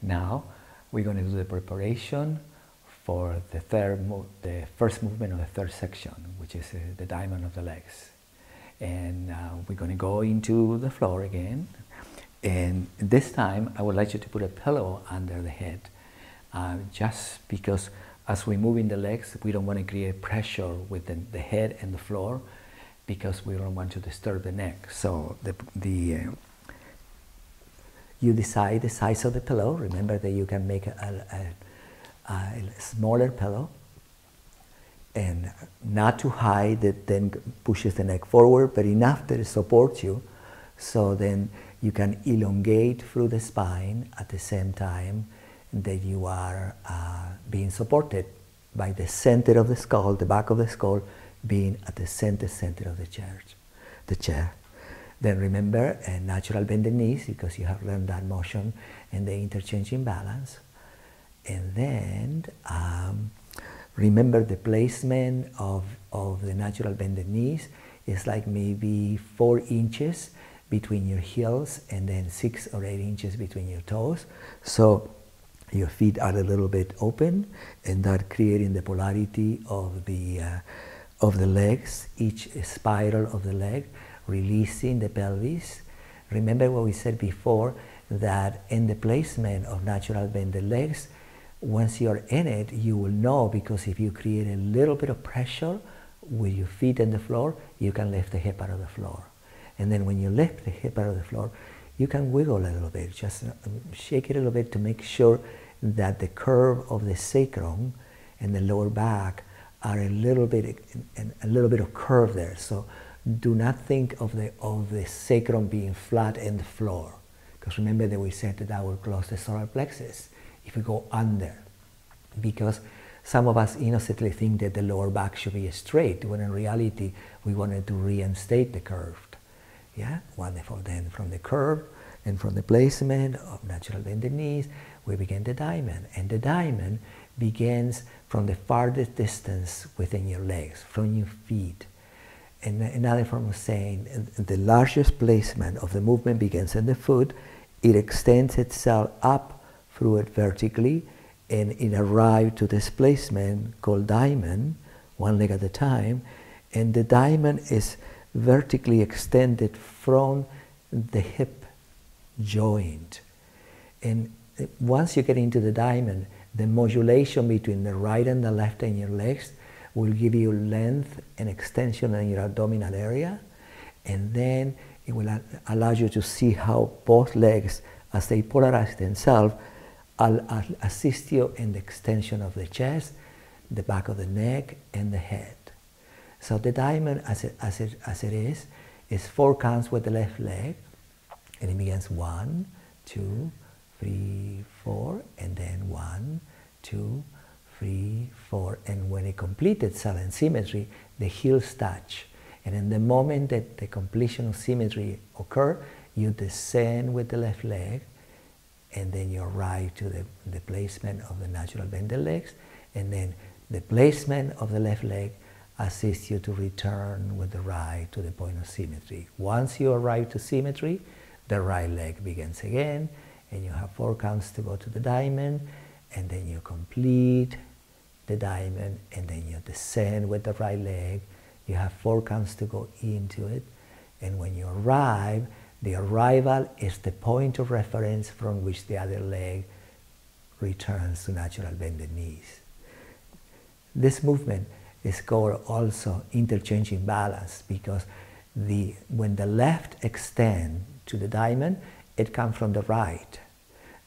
Now we're going to do the preparation for the first movement of the third section, which is the diamond of the legs. And we're going to go into the floor again. And this time I would like you to put a pillow under the head, just because as we move in the legs, we don't want to create pressure with the head and the floor, because we don't want to disturb the neck. So you decide the size of the pillow. Remember that you can make a smaller pillow, and not too high that then pushes the neck forward, but enough that it supports you, so then you can elongate through the spine at the same time that you are being supported by the center of the skull, the back of the skull being at the center of the chair. Then remember a natural bended knees, because you have learned that motion and the interchanging balance. And then remember the placement of the natural bended knees is like maybe 4 inches between your heels, and then 6 or 8 inches between your toes. So your feet are a little bit open, and that creating the polarity of the legs, each spiral of the leg, releasing the pelvis. Remember what we said before, that in the placement of natural bended legs, once you're in it, you will know, because if you create a little bit of pressure with your feet on the floor, you can lift the hip out of the floor. And then when you lift the hip out of the floor, you can wiggle a little bit, just shake it a little bit to make sure that the curve of the sacrum and the lower back are a little bit of curve there. So do not think of the sacrum being flat in the floor, because remember that we said that will close the solar plexus if we go under, because some of us innocently think that the lower back should be straight, when in reality we wanted to reinstate the curve. Yeah, wonderful. Then from the curve and from the placement of natural bended knees, we begin the diamond. And the diamond begins from the farthest distance within your legs, from your feet. And another form of saying, the largest placement of the movement begins in the foot. It extends itself up through it vertically, and it arrives to this placement called diamond, one leg at a time. And the diamond is vertically extended from the hip joint. And once you get into the diamond, the modulation between the right and the left in your legs will give you length and extension in your abdominal area, and then it will allow you to see how both legs, as they polarize themselves, assist you in the extension of the chest, the back of the neck, and the head. So the diamond, as it is 4 counts with the left leg, and it begins 1, 2, 3, 4, and then 1, 2, 3, 4, and when it completed silent symmetry, the heels touch. And in the moment that the completion of symmetry occurs, you descend with the left leg, and then you arrive to the placement of the natural bended legs, and then the placement of the left leg assists you to return with the right to the point of symmetry. Once you arrive to symmetry, the right leg begins again, and you have 4 counts to go to the diamond, and then you complete the diamond, and then you descend with the right leg. You have 4 counts to go into it, and when you arrive, the arrival is the point of reference from which the other leg returns to natural bended knees. This movement is called also interchanging balance, because when the left extends to the diamond, it comes from the right.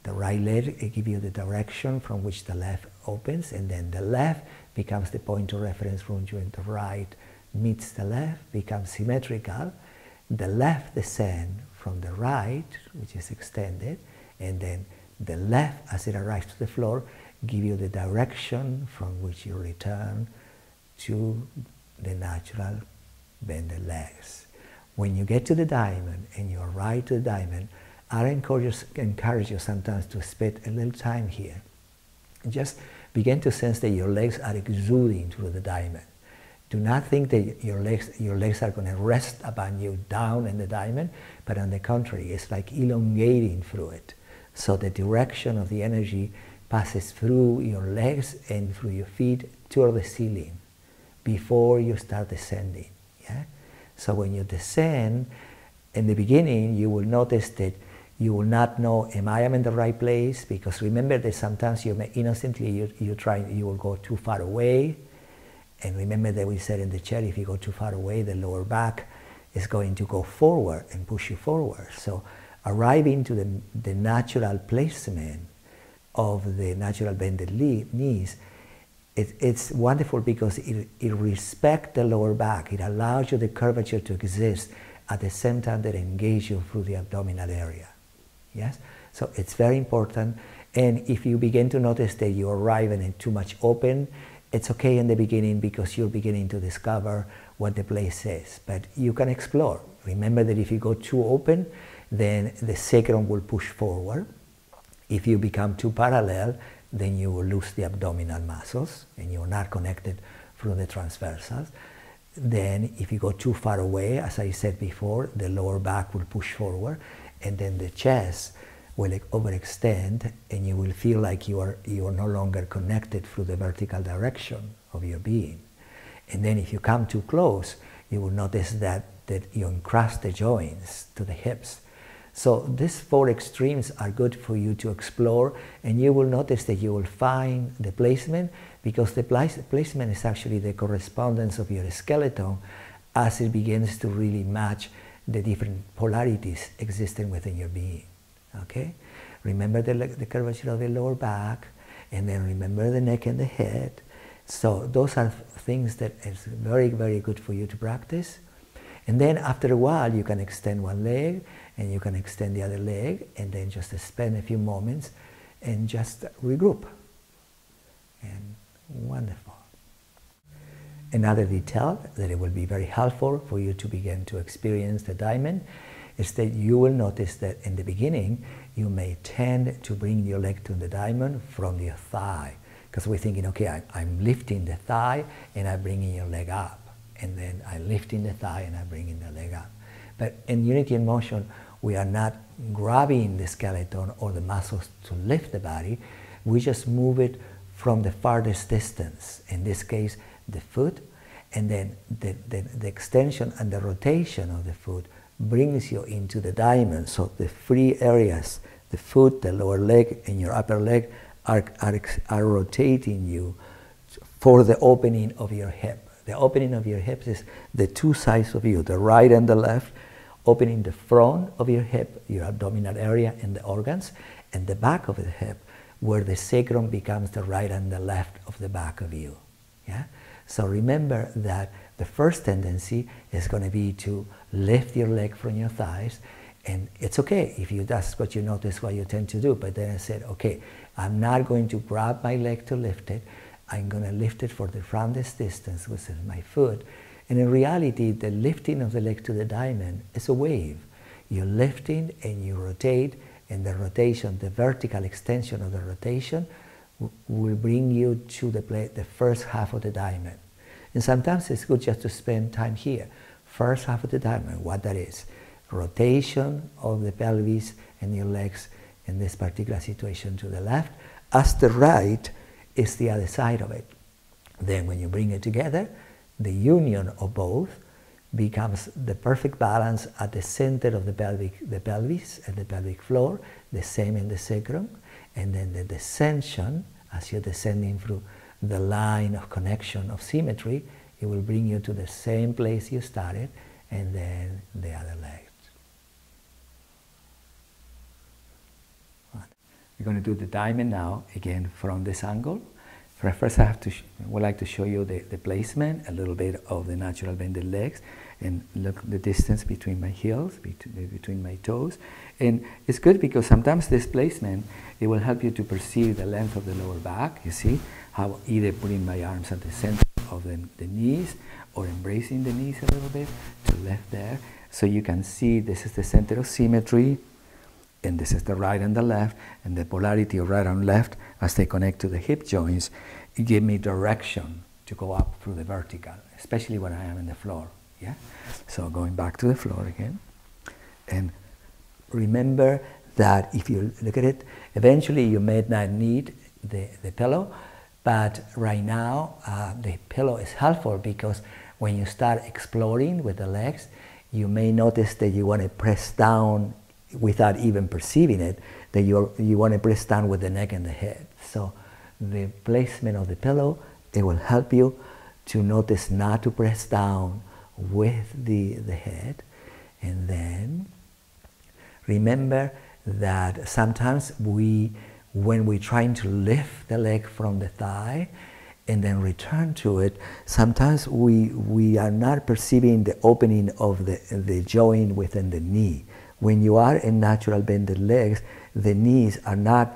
The right leg, it gives you the direction from which the left opens, and then the left becomes the point of reference from which the right meets the left, becomes symmetrical. The left descends from the right, which is extended, and then the left, as it arrives to the floor, gives you the direction from which you return to the natural bended legs. When you get to the diamond and you arrive to the diamond, I encourage you sometimes to spend a little time here. Just begin to sense that your legs are exuding through the diamond. Do not think that your legs are going to rest upon you down in the diamond, but on the contrary, it's like elongating through it. So the direction of the energy passes through your legs and through your feet toward the ceiling before you start descending. Yeah? So when you descend, in the beginning, you will notice that you will not know, am I in the right place? Because remember that sometimes you may innocently, you will go too far away. And remember that we said in the chair, if you go too far away, the lower back is going to go forward and push you forward. So arriving to the natural placement of the natural bended knees, it's wonderful because it respects the lower back. It allows you the curvature to exist at the same time that engages you through the abdominal area. Yes? So it's very important. And if you begin to notice that you arrive and it's too much open, it's okay in the beginning because you're beginning to discover what the place is. But you can explore. Remember that if you go too open, then the sacrum will push forward. If you become too parallel, then you will lose the abdominal muscles and you're not connected through the transversals. Then if you go too far away, as I said before, the lower back will push forward and then the chest will overextend and you will feel like you are no longer connected through the vertical direction of your being. And then if you come too close, you will notice that you encrust the joints to the hips. So these four extremes are good for you to explore, and you will notice that you will find the placement because the placement is actually the correspondence of your skeleton as it begins to really match the different polarities existing within your being. Okay? Remember the curvature of the lower back, and then remember the neck and the head. So those are things that is very, very good for you to practice. And then after a while, you can extend one leg, and you can extend the other leg, and then just spend a few moments and just regroup. And wonderful. Another detail that it will be very helpful for you to begin to experience the diamond is that you will notice that in the beginning, you may tend to bring your leg to the diamond from your thigh. Because we're thinking, okay, I'm lifting the thigh and I'm bringing your leg up. And then I'm lifting the thigh and I'm bringing the leg up. But in Unity in Motion, we are not grabbing the skeleton or the muscles to lift the body. We just move it from the farthest distance. In this case, the foot. And then the extension and the rotation of the foot brings you into the diamond. So the three areas, the foot, the lower leg, and your upper leg are rotating you for the opening of your hip. The opening of your hips is the two sides of you, the right and the left, opening the front of your hip, your abdominal area and the organs, and the back of the hip, where the sacrum becomes the right and the left of the back of you. Yeah? So remember that the first tendency is going to be to lift your leg from your thighs, and it's okay if that's what you notice what you tend to do. But then I said, okay, I'm not going to grab my leg to lift it. I'm going to lift it for the farthest distance, which is my foot. And in reality, the lifting of the leg to the diamond is a wave. You're lifting and you rotate, and the rotation, the vertical extension of the rotation, will bring you to the first half of the diamond. And sometimes it's good just to spend time here. First half of the diamond, what that is. Rotation of the pelvis and your legs in this particular situation to the left. As the right is the other side of it. Then when you bring it together, the union of both becomes the perfect balance at the center of the pelvis and the pelvic floor, the same in the sacrum, and then the descension, as you're descending through the line of connection of symmetry, it will bring you to the same place you started, and then the other leg. We're going to do the diamond now, again from this angle. First I would like to show you the placement, a little bit of the natural bended legs, and look the distance between my heels, between my toes. And it's good because sometimes this placement, it will help you to perceive the length of the lower back. You see how either putting my arms at the center of the knees or embracing the knees a little bit to left there. So you can see this is the center of symmetry, and this is the right and the left, and the polarity of right and left as they connect to the hip joints, it give me direction to go up through the vertical, especially when I am in the floor. Yeah. So going back to the floor again, and remember that if you look at it, eventually you may not need the pillow, but right now the pillow is helpful because when you start exploring with the legs, you may notice that you want to press down without even perceiving it, that you want to press down with the neck and the head. So the placement of the pillow, it will help you to notice not to press down with the head. And then remember that sometimes when we're trying to lift the leg from the thigh and then return to it, sometimes we are not perceiving the opening of the joint within the knee. When you are in natural bended legs, the knees are not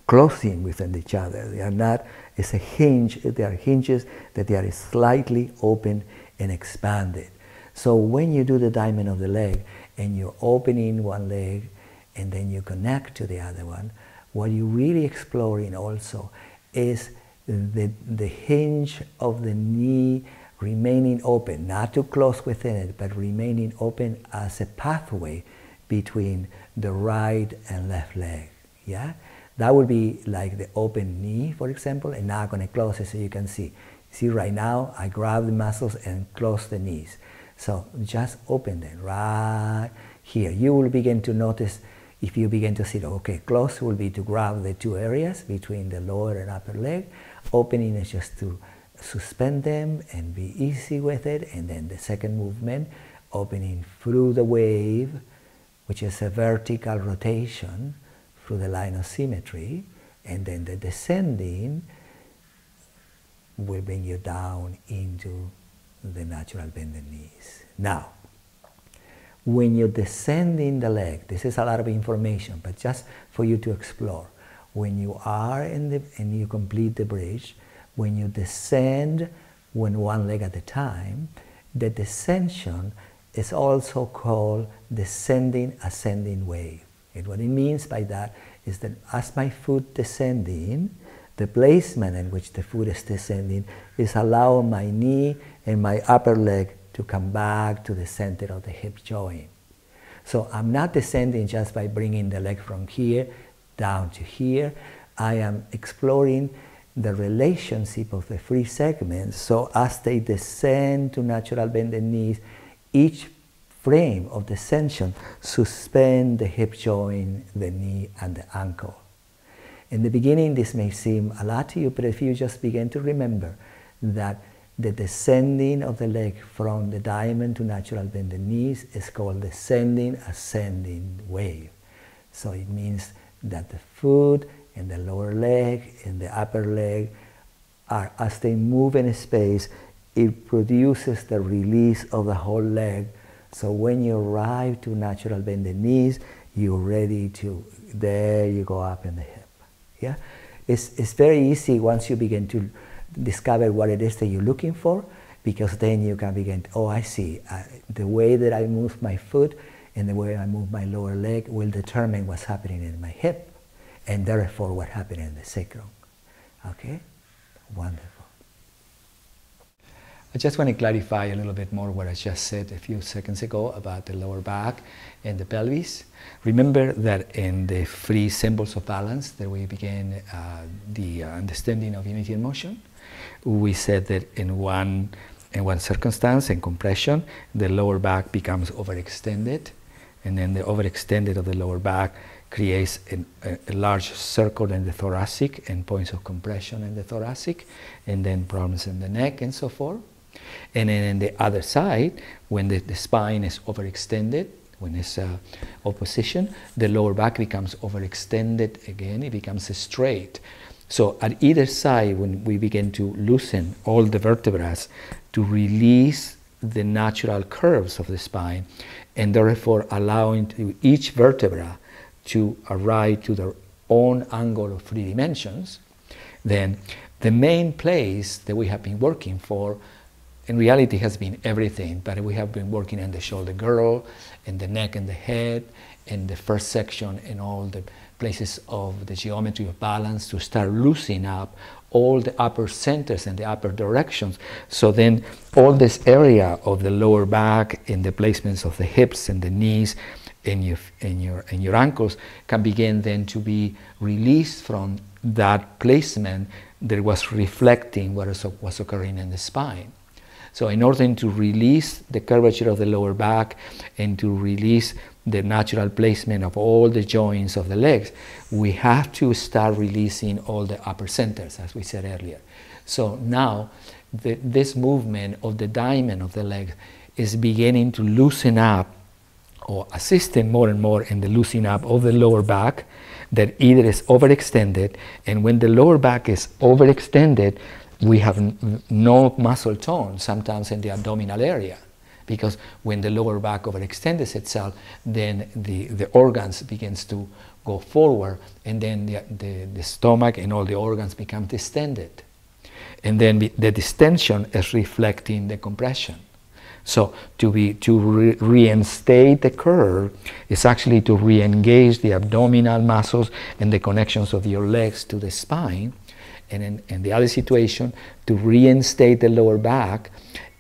closing within each other. They are not, it's a hinge, they are hinges that they are slightly open and expanded. So when you do the diamond of the leg and you're opening one leg and then you connect to the other one, what you're really exploring also is the hinge of the knee remaining open, not too close within it, but remaining open as a pathway between the right and left leg. Yeah? That would be like the open knee, for example, and now I'm going to close it so you can see. See, right now, I grab the muscles and close the knees. So just open them right here. You will begin to notice, if you begin to see, okay, close will be to grab the two areas between the lower and upper leg. Opening is just to suspend them and be easy with it. And then the second movement, opening through the wave, which is a vertical rotation through the line of symmetry. And then the descending will bring you down into the natural bended knees. Now, when you're descending the leg, this is a lot of information, but just for you to explore. When you are and you complete the bridge, when you descend one leg at a time, the descension is also called descending ascending wave. And what it means by that is that as my foot descending, the placement in which the foot is descending is allowing my knee and my upper leg to come back to the center of the hip joint. So I'm not descending just by bringing the leg from here down to here. I am exploring the relationship of the three segments. So as they descend to natural bended knees, each frame of descension suspend the hip joint, the knee, and the ankle. In the beginning, this may seem a lot to you, but if you just begin to remember that the descending of the leg from the diamond to natural bended knees is called descending ascending wave. So it means that the foot and the lower leg and the upper leg are, as they move in space, it produces the release of the whole leg. So when you arrive to natural bended knees, you're ready to, there you go up in the hip. Yeah? It's very easy once you begin to discover what it is that you're looking for, because then you can begin, oh, I see, the way that I move my foot and the way I move my lower leg will determine what's happening in my hip, and therefore what happened in the sacrum. Okay? Wonderful. I just want to clarify a little bit more what I just said a few seconds ago about the lower back and the pelvis. Remember that in the three symbols of balance that we began the understanding of unity and motion, we said that in one circumstance, in compression, the lower back becomes overextended, and then the overextended of the lower back creates a large circle in the thoracic and points of compression in the thoracic, and then problems in the neck and so forth. And then on the other side, when the spine is overextended, when it's opposition, the lower back becomes overextended again, it becomes straight. So at either side, when we begin to loosen all the vertebrae to release the natural curves of the spine, and therefore allowing each vertebra to arrive to their own angle of 3 dimensions, then the main place that we have been working for in reality has been everything, but we have been working on the shoulder girdle, and the neck and the head, and the first section, and all the places of the geometry of balance to start loosening up all the upper centers and the upper directions. So then all this area of the lower back and the placements of the hips and the knees in your ankles can begin then to be released from that placement that was reflecting what was occurring in the spine. So in order to release the curvature of the lower back and to release the natural placement of all the joints of the legs, we have to start releasing all the upper centers, as we said earlier. So now this movement of the diamond of the legs is beginning to loosen up, or assisting more and more in the loosening up of the lower back that either is overextended, and when the lower back is overextended, we have no muscle tone sometimes in the abdominal area, because when the lower back overextends itself, then the organs begins to go forward, and then the stomach and all the organs become distended, and then the distension is reflecting the compression. So to reinstate the curve is actually to re-engage the abdominal muscles and the connections of your legs to the spine. And in the other situation, to reinstate the lower back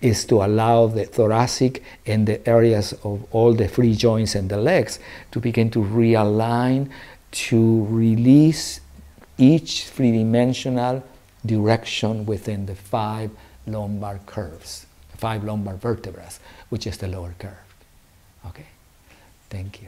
is to allow the thoracic and the areas of all the free joints in the legs to begin to realign, to release each three-dimensional direction within the 5 lumbar curves. 5 lumbar vertebrae, which is the lower curve. Okay, thank you.